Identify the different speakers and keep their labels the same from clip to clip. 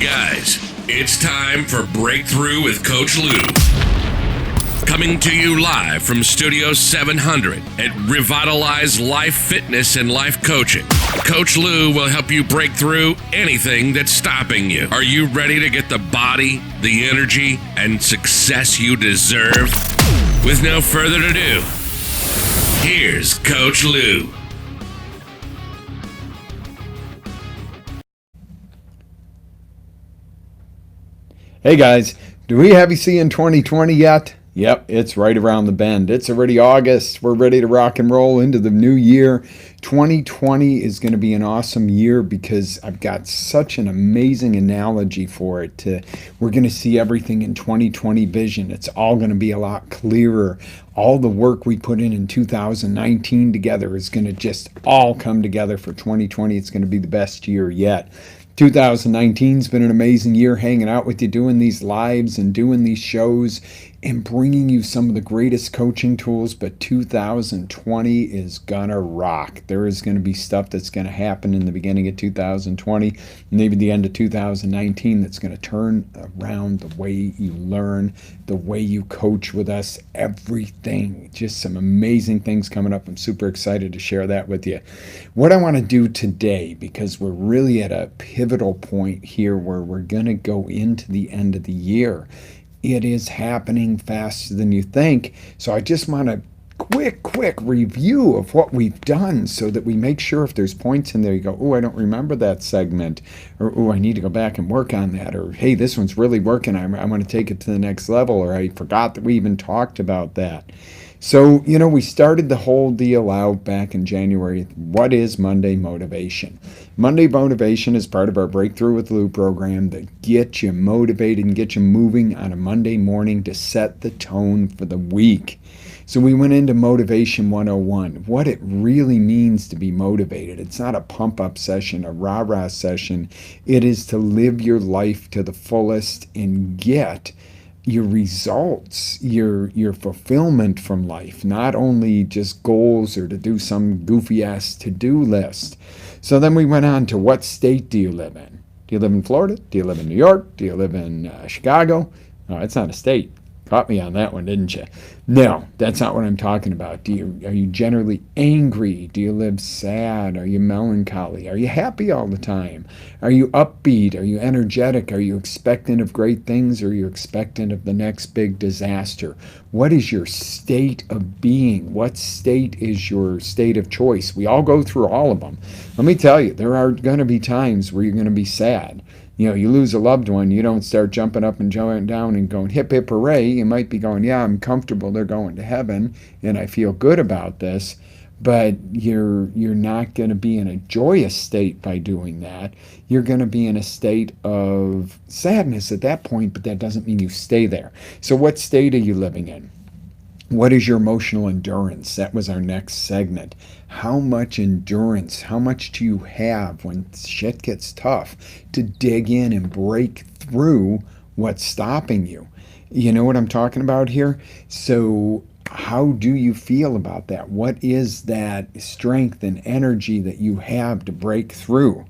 Speaker 1: guys, it's time for Breakthrough with Coach Lew. Coming to you live from Studio 700 at Revitalize Life Fitness and Life Coaching. Coach Lew will help you break through anything that's stopping you. Are you ready to get the body, the energy, and success you deserve? With no further ado, here's Coach Lew.
Speaker 2: Hey guys, do we have you seeing 2020 yet? Yep, it's right around the bend. It's already August. We're ready to rock and roll into the new year. 2020 is going to be an awesome year because I've got such an amazing analogy for it. We're going to see everything in 2020 vision. It's all going to be a lot clearer. All the work we put in 2019 together is going to just all come together for 2020. It's going to be the best year yet. 2019's been an amazing year hanging out with you, doing these lives and doing these shows and bringing you some of the greatest coaching tools, but 2020 is gonna rock. There is gonna be stuff that's gonna happen in the beginning of 2020, maybe the end of 2019, that's gonna turn around the way you learn, the way you coach with us, everything. Just some amazing things coming up. I'm super excited to share that with you. What I wanna do today, because we're really at a pivotal point here where we're gonna go into the end of the year. It is happening faster than you think. So I just want a quick review of what we've done so that we make sure if there's points in there you go, oh, I don't remember that segment, or oh, I need to go back and work on that, or hey, this one's really working. I want to take it to the next level, or I forgot that we even talked about that. So, we started the whole deal out back in January. What is Monday Motivation? Monday Motivation is part of our Breakthrough with Lew program that gets you motivated and get you moving on a Monday morning to set the tone for the week. So we went into Motivation 101, what it really means to be motivated. It's not a pump-up session, a rah-rah session. It is to live your life to the fullest and get your results, your fulfillment from life, not only just goals or to do some goofy ass to-do list. So then we went on to what state do you live in? Do you live in Florida? Do you live in New York? Do you live in Chicago? No, it's not a state. Caught me on that one, didn't you? No, that's not what I'm talking about. Are you generally angry? Do you live sad? Are you melancholy? Are you happy all the time? Are you upbeat? Are you energetic? Are you expectant of great things? Or are you expectant of the next big disaster? What is your state of being? What state is your state of choice? We all go through all of them. Let me tell you, there are going to be times where you're going to be sad. You lose a loved one, you don't start jumping up and jumping down and going hip hip hooray. You might be going, yeah, I'm comfortable, they're going to heaven and I feel good about this, but you're not going to be in a joyous state by doing that. You're going to be in a state of sadness at that point, but that doesn't mean you stay there. So what state are you living in? What is your emotional endurance? That was our next segment. How much endurance, how much do you have when shit gets tough to dig in and break through what's stopping you? You know what I'm talking about here? So how do you feel about that? What is that strength and energy that you have to break through?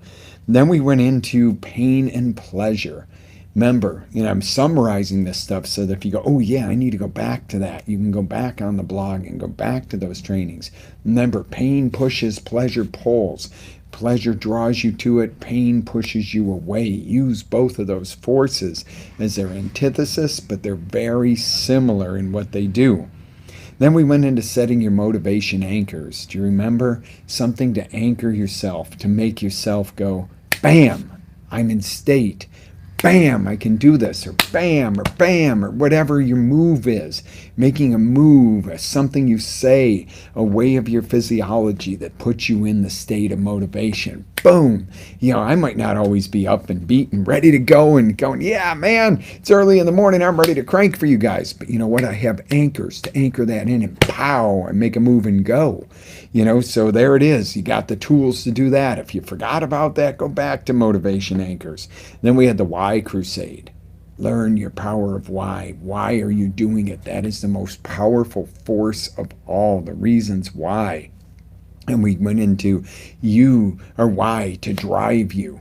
Speaker 2: Then we went into pain and pleasure. Remember, I'm summarizing this stuff so that if you go, oh yeah, I need to go back to that, you can go back on the blog and go back to those trainings. Remember, pain pushes, pleasure pulls. Pleasure draws you to it, pain pushes you away. Use both of those forces as their antithesis, but they're very similar in what they do. Then we went into setting your motivation anchors. Do you remember? Something to anchor yourself, to make yourself go, bam, I'm in state. Bam, I can do this, or bam, or whatever your move is. Making a move, something you say, a way of your physiology that puts you in the state of motivation. Boom. I might not always be up and beat and ready to go and going, yeah, man, it's early in the morning, I'm ready to crank for you guys. But you know what? I have anchors to anchor that in and pow, and make a move and go. So there it is. You got the tools to do that. If you forgot about that, go back to motivation anchors. Then we had the why crusade. Learn your power of why. Why are you doing it? That is the most powerful force of all, the reasons why. And we went into you or why to drive you.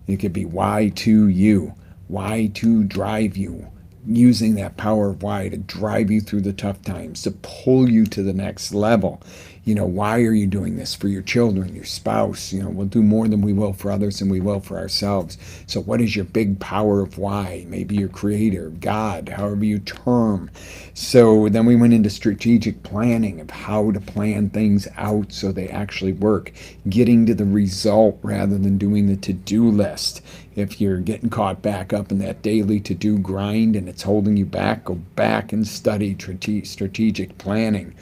Speaker 2: It could be why to you, why to drive you, using that power of why to drive you through the tough times, to pull you to the next level. Why are you doing this? For your children, your spouse. We'll do more than we will for others than we will for ourselves. So what is your big power of why? Maybe your creator, God, however you term. So then we went into strategic planning of how to plan things out so they actually work, getting to the result rather than doing the to-do list. If you're getting caught back up in that daily to-do grind and it's holding you back, go back and study strategic planning.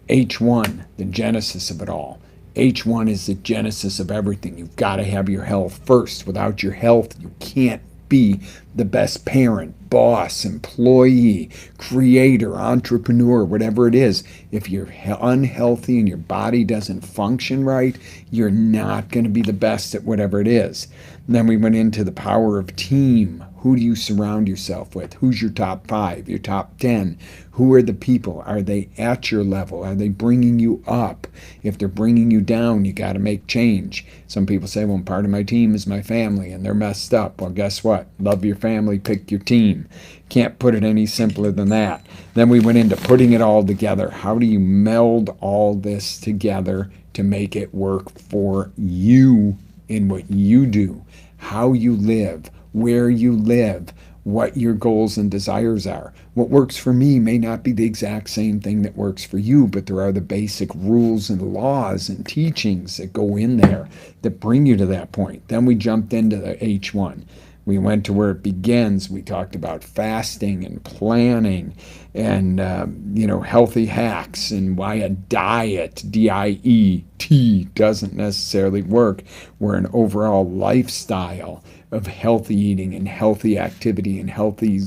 Speaker 2: H1, the genesis of it all. H1 is the genesis of everything. You've got to have your health first. Without your health, you can't be the best parent, boss, employee, creator, entrepreneur, whatever it is. If you're unhealthy and your body doesn't function right, you're not going to be the best at whatever it is. And then we went into the power of team. Who do you surround yourself with? Who's your top 5, your top 10? Who are the people? Are they at your level? Are they bringing you up? If they're bringing you down, you got to make change. Some people say, well, part of my team is my family and they're messed up. Well, guess what? Love your family, pick your team. Can't put it any simpler than that. Then we went into putting it all together. How do you meld all this together to make it work for you in what you do, how you live, where you live, what your goals and desires are. What works for me may not be the exact same thing that works for you, but there are the basic rules and laws and teachings that go in there that bring you to that point. Then we jumped into the H1. We went to where it begins. We talked about fasting and planning and, healthy hacks and why a diet, D-I-E-T, doesn't necessarily work. We're an overall lifestyle of healthy eating and healthy activity and healthy,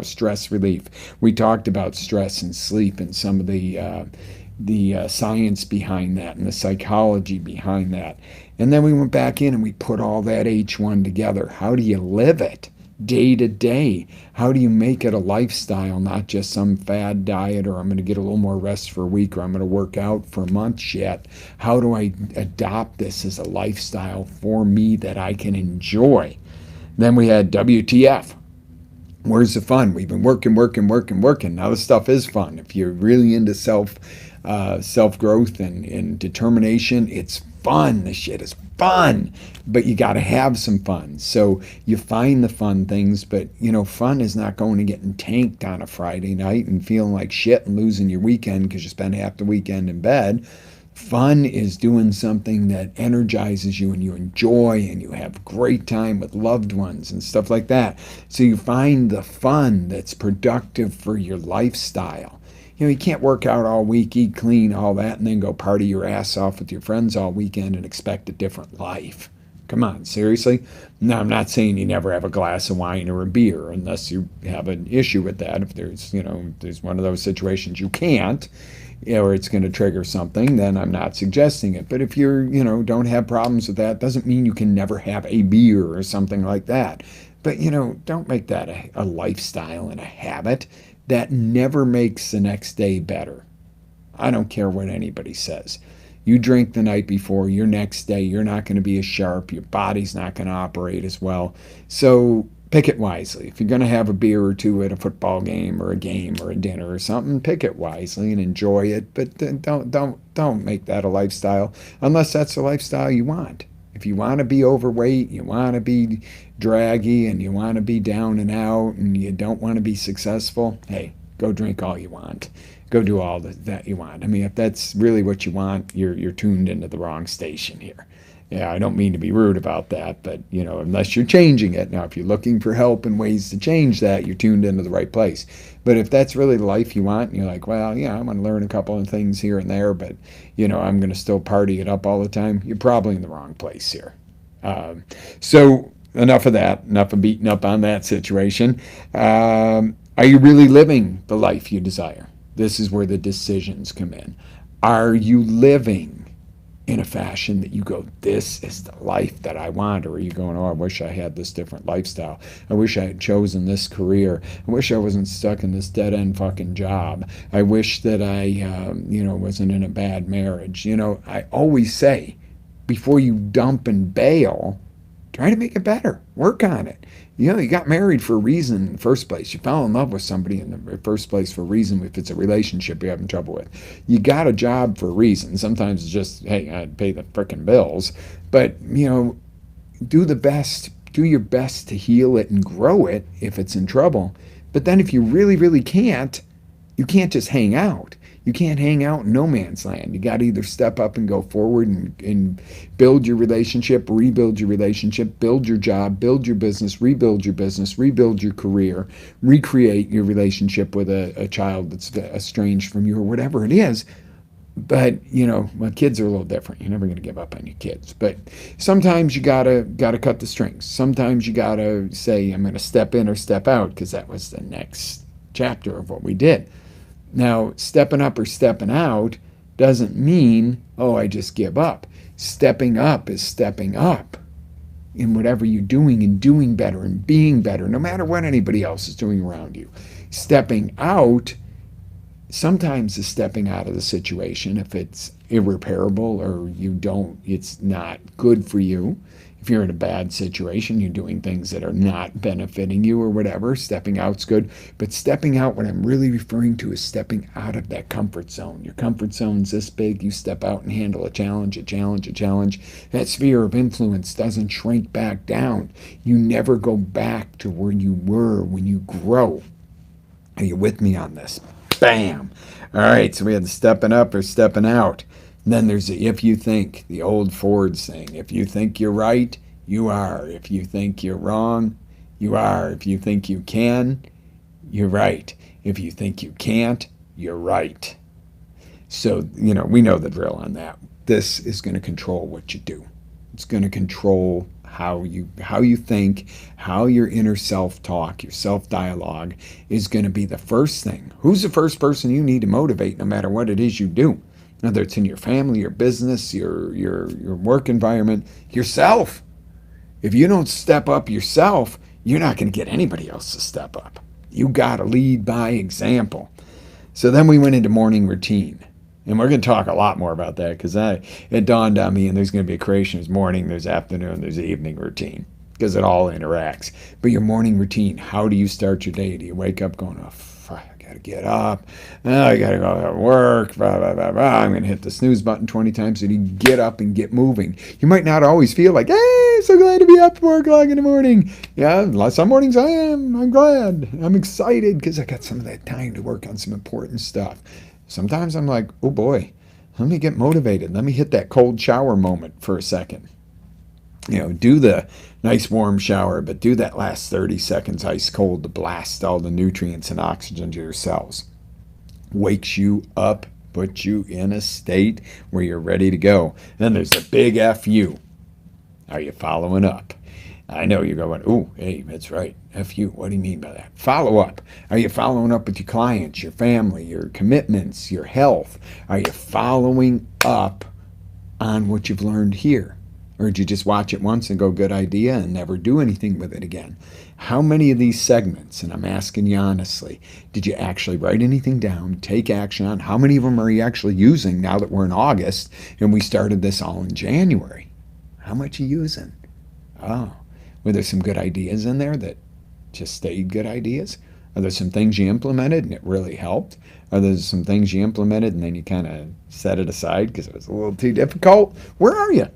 Speaker 2: stress relief. We talked about stress and sleep and some of the science behind that and the psychology behind that. And then we went back in and we put all that H1 together. How do you live it day to day? How do you make it a lifestyle, not just some fad diet, or I'm going to get a little more rest for a week, or I'm going to work out for a month yet? How do I adopt this as a lifestyle for me that I can enjoy? Then we had WTF. Where's the fun? We've been working. Now this stuff is fun. If you're really into self-growth and determination, it's fun. This shit is fun, but you got to have some fun. So you find the fun things, but fun is not going to getting tanked on a Friday night and feeling like shit and losing your weekend because you spend half the weekend in bed. Fun is doing something that energizes you and you enjoy and you have great time with loved ones and stuff like that. So you find the fun that's productive for your lifestyle. You can't work out all week, eat clean, all that, and then go party your ass off with your friends all weekend and expect a different life. Come on, seriously? Now, I'm not saying you never have a glass of wine or a beer unless you have an issue with that. If there's one of those situations you can't, or it's going to trigger something, then I'm not suggesting it. But if you're, don't have problems with that, doesn't mean you can never have a beer or something like that. But, don't make that a lifestyle and a habit. That never makes the next day better. I don't care what anybody says. You drink the night before, your next day, you're not going to be as sharp. Your body's not going to operate as well. So pick it wisely. If you're going to have a beer or two at a football game or a dinner or something, pick it wisely and enjoy it. But don't make that a lifestyle unless that's the lifestyle you want. If you want to be overweight, you want to be draggy, and you want to be down and out, and you don't want to be successful, hey, go drink all you want. Go do all that you want. I mean, if that's really what you want, you're tuned into the wrong station here. Yeah, I don't mean to be rude about that, but, unless you're changing it. Now, if you're looking for help and ways to change that, you're tuned into the right place. But if that's really the life you want, and you're like, well, yeah, I'm going to learn a couple of things here and there, but, I'm going to still party it up all the time, you're probably in the wrong place here. So enough of that, enough of beating up on that situation. Are you really living the life you desire? This is where the decisions come in. Are you living in a fashion that you go, this is the life that I want? Or are you going, oh, I wish I had this different lifestyle. I wish I had chosen this career. I wish I wasn't stuck in this dead-end fucking job. I wish that I, wasn't in a bad marriage. I always say, before you dump and bail, Try to make it better. Work on it. You know, you got married for a reason in the first place. You fell in love with somebody in the first place for a reason if it's a relationship you're having trouble with. You got a job for a reason. Sometimes it's just, hey, I'd pay the frickin' bills. But, you know, do your best to heal it and grow it if it's in trouble. But then if you really, really can't, you can't just hang out. You can't hang out in no man's land. You got to either step up and go forward and build your relationship, rebuild your relationship, build your job, build your business, rebuild your career, recreate your relationship with a child that's estranged from you or whatever it is. But, you know, well, kids are a little different. You're never going to give up on your kids. But sometimes you gotta cut the strings. Sometimes you got to say, I'm going to step in or step out, because that was the next chapter of what we did. Now, stepping up or stepping out doesn't mean, oh, I just give up. Stepping up is stepping up in whatever you're doing and doing better and being better, no matter what anybody else is doing around you. Stepping out sometimes is stepping out of the situation if it's irreparable or it's not good for you. If you're in a bad situation, you're doing things that are not benefiting you or whatever, stepping out's good. But stepping out, what I'm really referring to is stepping out of that comfort zone. Your comfort zone's this big, you step out and handle a challenge. That sphere of influence doesn't shrink back down. You never go back to where you were when you grow. Are you with me on this? Bam! All right, so we had the stepping up or stepping out. Then there's the if you think, the old Ford saying. If you think you're right, you are. If you think you're wrong, you are. If you think you can, you're right. If you think you can't, you're right. So, you know, we know the drill on that. This is going to control what you do. It's going to control how you think, how your inner self-talk, your self-dialogue is going to be the first thing. Who's the first person you need to motivate no matter what it is you do? Whether it's in your family, your business, your work environment, yourself. If you don't step up yourself, you're not going to get anybody else to step up. You got to lead by example. So then we went into morning routine. And we're going to talk a lot more about that because it dawned on me, and there's going to be a creation. There's morning, there's afternoon, there's evening routine because it all interacts. But your morning routine, how do you start your day? Do you wake up going, oh, fuck, I got to get up. Oh, I got to go to work. Blah, blah, blah, blah. I'm going to hit the snooze button 20 times. So you get up and get moving. You might not always feel like, hey, so glad to be up 4 o'clock in the morning. Yeah, some mornings I am. I'm glad. I'm excited because I got some of that time to work on some important stuff. Sometimes I'm like, oh boy, let me get motivated. Let me hit that cold shower moment for a second. You know, do the nice warm shower, but do that last 30 seconds ice cold to blast all the nutrients and oxygen to your cells. Wakes you up, puts you in a state where you're ready to go. Then there's a big F you. Are you following up? I know you're going, oh, hey, that's right. F you. What do you mean by that? Follow up. Are you following up with your clients, your family, your commitments, your health? Are you following up on what you've learned here? Or did you just watch it once and go, good idea, and never do anything with it again? How many of these segments, and I'm asking you honestly, did you actually write anything down, take action on? How many of them are you actually using now that we're in August and we started this all in January? How much are you using? Oh. Were there some good ideas in there that just stayed good ideas? Are there some things you implemented and it really helped? Are there some things you implemented and then you kind of set it aside because it was a little too difficult? Where are you?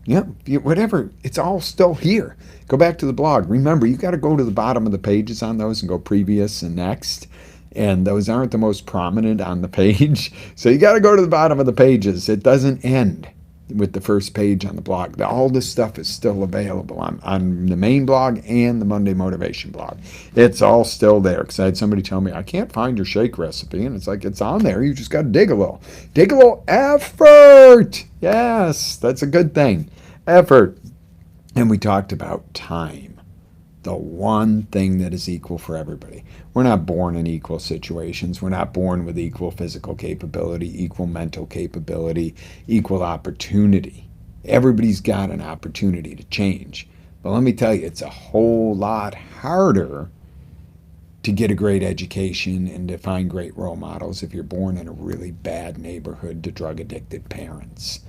Speaker 2: Yeah, whatever. It's all still here. Go back to the blog. Remember, you got to go to the bottom of the pages on those and go previous and next. And those aren't the most prominent on the page. So you got to go to the bottom of the pages. It doesn't end with the first page on the blog. All this stuff is still available on the main blog and the Monday Motivation blog. It's all still there because I had somebody tell me, I can't find your shake recipe. And it's like, it's on there. You just got to dig a little. Dig a little effort. Yes, that's a good thing. Effort. And we talked about time. The one thing that is equal for everybody. We're not born in equal situations. We're not born with equal physical capability, equal mental capability, equal opportunity. Everybody's got an opportunity to change. But let me tell you, it's a whole lot harder to get a great education and to find great role models if you're born in a really bad neighborhood to drug-addicted parents.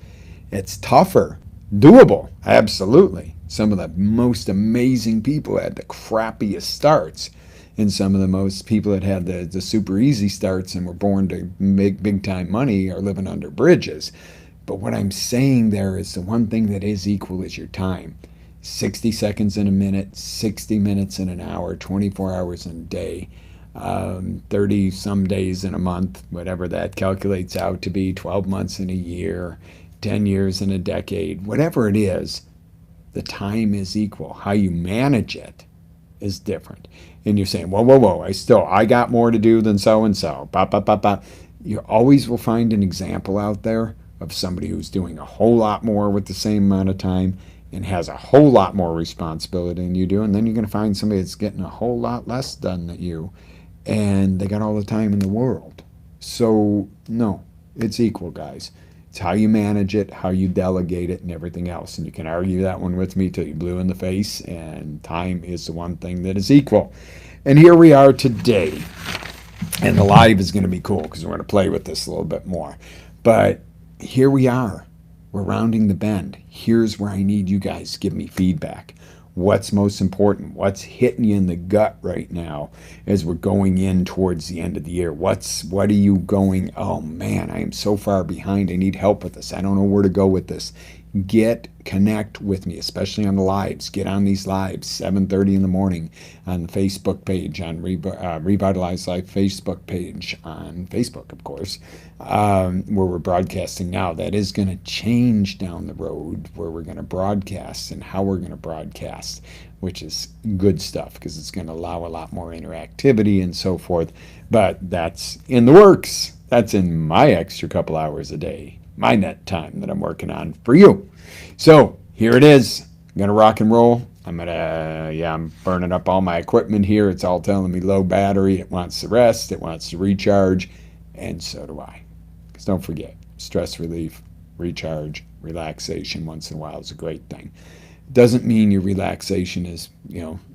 Speaker 2: It's tougher. Doable, absolutely. Some of the most amazing people had the crappiest starts, and some of the most people that had the super easy starts and were born to make big time money are living under bridges. But what I'm saying there is the one thing that is equal is your time. 60 seconds in a minute, 60 minutes in an hour, 24 hours in a day, 30 some days in a month, whatever that calculates out to be, 12 months in a year, 10 years in a decade, whatever it is, the time is equal. How you manage it is different. And you're saying, whoa, whoa, whoa, I got more to do than so-and-so. Ba, ba, ba, ba. You always will find an example out there of somebody who's doing a whole lot more with the same amount of time and has a whole lot more responsibility than you do. And then you're going to find somebody that's getting a whole lot less done than you, and they got all the time in the world. So, no, it's equal, guys. It's how you manage it, how you delegate it, and everything else. And you can argue that one with me till you're blue in the face, and time is the one thing that is equal. And here we are today. And the live is going to be cool because we're going to play with this a little bit more. But here we are. We're rounding the bend. Here's where I need you guys to give me feedback. What's most important? What's hitting you in the gut right now as we're going in towards the end of the year? What are you going, oh man, I am so far behind. I need help with this. I don't know where to go with this. Connect with me, especially on the lives. Get on these lives, 7:30 in the morning on the Facebook page, on Revitalize Life Facebook page, on Facebook, of course, where we're broadcasting now. That is going to change down the road where we're going to broadcast and how we're going to broadcast, which is good stuff because it's going to allow a lot more interactivity and so forth. But that's in the works. That's in my extra couple hours a day, my net time that I'm working on for you. So here it is. I'm going to rock and roll. I'm burning up all my equipment here. It's all telling me low battery. It wants to rest. It wants to recharge. And so do I. Because don't forget, stress relief, recharge, relaxation once in a while is a great thing. It doesn't mean your relaxation is,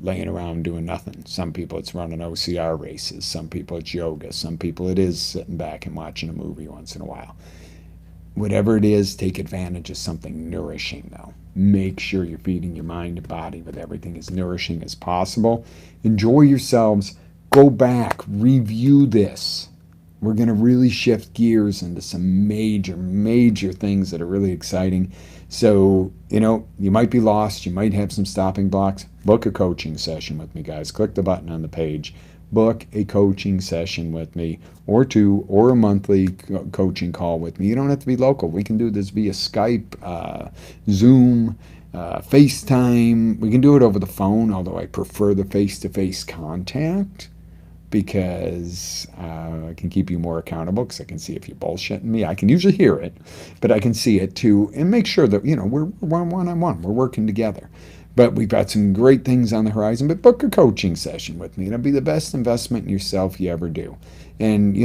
Speaker 2: laying around doing nothing. Some people it's running OCR races. Some people it's yoga. Some people it is sitting back and watching a movie once in a while. Whatever it is, take advantage of something nourishing, though. Make sure you're feeding your mind and body with everything as nourishing as possible. Enjoy yourselves. Go back. Review this. We're going to really shift gears into some major, major things that are really exciting. So, you might be lost. You might have some stopping blocks. Book a coaching session with me, guys. Click the button on the page. Book a coaching session with me, or two, or a monthly coaching call with me. You don't have to be local. We can do this via Skype, Zoom, FaceTime. We can do it over the phone, although I prefer the face-to-face contact because I can keep you more accountable because I can see if you're bullshitting me. I can usually hear it, but I can see it too and make sure that, we're one-on-one. We're working together. But we've got some great things on the horizon. But book a coaching session with me. It'll be the best investment in yourself you ever do. And,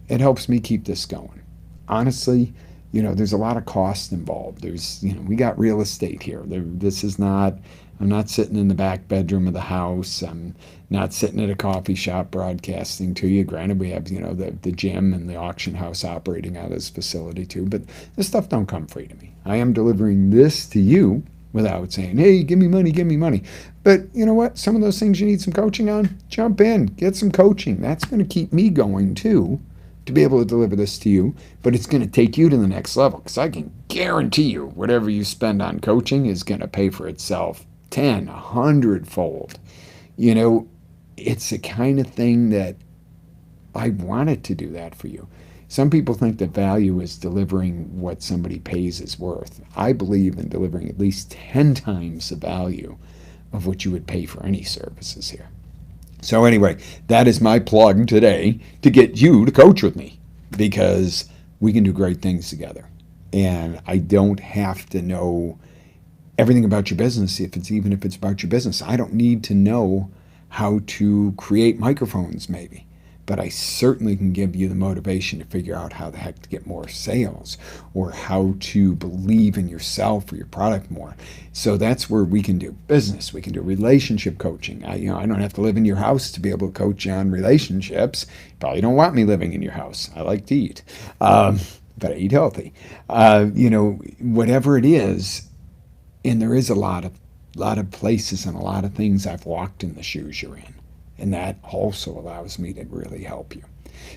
Speaker 2: it helps me keep this going. Honestly, there's a lot of cost involved. We got real estate here. I'm not sitting in the back bedroom of the house. I'm not sitting at a coffee shop broadcasting to you. Granted, we have, the gym and the auction house operating out of this facility too. But this stuff don't come free to me. I am delivering this to you without saying, hey, give me money, give me money. But you know what? Some of those things you need some coaching on, jump in, get some coaching. That's going to keep me going too, to be able to deliver this to you. But it's going to take you to the next level because I can guarantee you whatever you spend on coaching is going to pay for itself 10, 100-fold. It's the kind of thing that I wanted to do that for you. Some people think that value is delivering what somebody pays is worth. I believe in delivering at least 10 times the value of what you would pay for any services here. So anyway, that is my plug today to get you to coach with me because we can do great things together. And I don't have to know everything about your business even if it's about your business. I don't need to know how to create microphones maybe. But I certainly can give you the motivation to figure out how the heck to get more sales or how to believe in yourself or your product more. So that's where we can do business. We can do relationship coaching. I don't have to live in your house to be able to coach you on relationships. You probably don't want me living in your house. I like to eat, but I eat healthy. Whatever it is, and there is a lot of a lot of places and a lot of things I've walked in the shoes you're in. And that also allows me to really help you.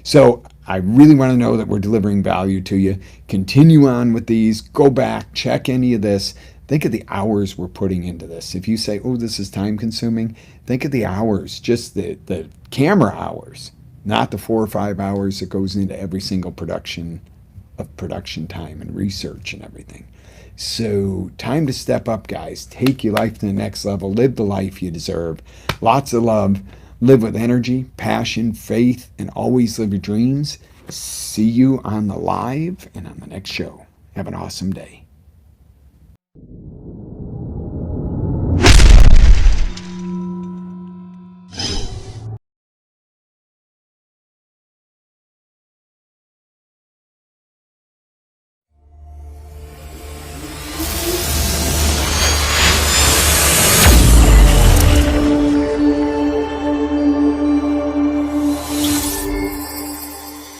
Speaker 2: So I really want to know that we're delivering value to you. Continue on with these. Go back, check any of this. Think of the hours we're putting into this. If you say, oh, this is time consuming, think of the hours, just the camera hours, not the 4 or 5 hours that goes into every single production time and research and everything. So time to step up, guys. Take your life to the next level. Live the life you deserve. Lots of love. Live with energy, passion, faith, and always live your dreams. See you on the live and on the next show. Have an awesome day.